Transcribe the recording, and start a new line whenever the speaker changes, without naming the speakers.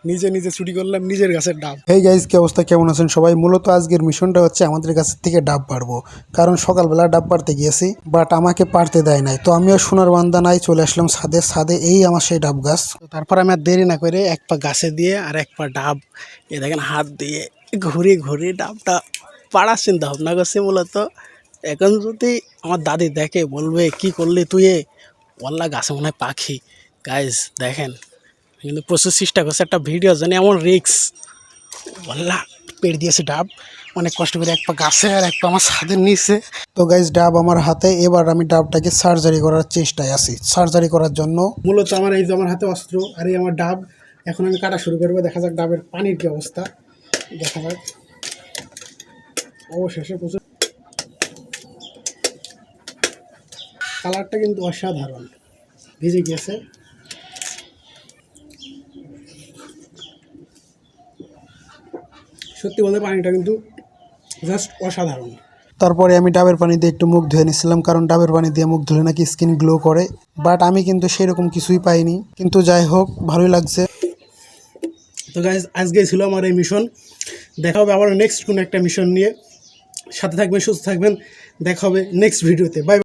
নিজে নিজে চুরি করলাম নিজের গাছের ডাব। হেই গাইস, কি অবস্থা, কেমন আছেন সবাই? মূলত আজকের মিশনটা হচ্ছে আমাদের কাছ থেকে ডাব পারবো, কারণ সকালবেলা ডাব পারতে গিয়েছি, বাট আমাকে পারতে দেয় নাই। তো আমিও সোনার বান্দা নাই, চলে আসলাম ছাদে। এই আমার সেই ডাব গাছ। তারপর আমি আর দেরি না করে এক পা গাছে দিয়ে আর এক পা ডাব এ দেখেন হাত দিয়ে ঘুরে ঘুরে ডাবটা পাড়ার চিন্তা ভাবনা করছি মূলত। এখন যদি আমার দাদি দেখে বলবে কি করলি তুই, ওয়াল্লা গাছে মনে হয় পাখি। গাইস দেখেন, কিন্তু প্রচুর চেষ্টা করছে একটা ভিডিও জানি এমন রিক্স, ওয়াল্লা পেড় দিয়েছে ডাব অনেক কষ্ট করে, এক পা গাছে আর এক পা আমার ছাদের নিচে। তো গাইস ডাব আমার হাতে, এবার আমি ডাবটাকে সার্জারি করার চেষ্টায় আছি। সার্জারি করার জন্য মূলত আমার এই যে আমার হাতে অস্ত্র আর এই আমার ডাব, এখন আমি কাটা শুরু করবো। দেখা যাক ডাবের পানির কি অবস্থা, দেখা যাক। অবশেষে প্রচুর কালারটা কিন্তু অসাধারণ, ভিজে গিয়েছে। সত্যি বলতে পানিটা কিন্তু জাস্ট অসাধারণ। তারপরে আমি ডাবের পানি দিয়ে একটু মুখ ধুয়ে নিচ্ছিলাম, কারণ ডাবের পানি দিয়ে মুখ ধুলে নাকি স্কিন গ্লো করে। বাট আমি কিন্তু সেরকম কিছুই পাইনি, কিন্তু যাই হোক ভালোই লাগছে। তো গাইজ আজকে ছিল আমার এই মিশন। দেখা হবে আবার নেক্সট কোনো একটা মিশন নিয়ে। সাথে থাকবেন, সুস্থ থাকবেন, দেখা হবে নেক্সট ভিডিওতে। বাই।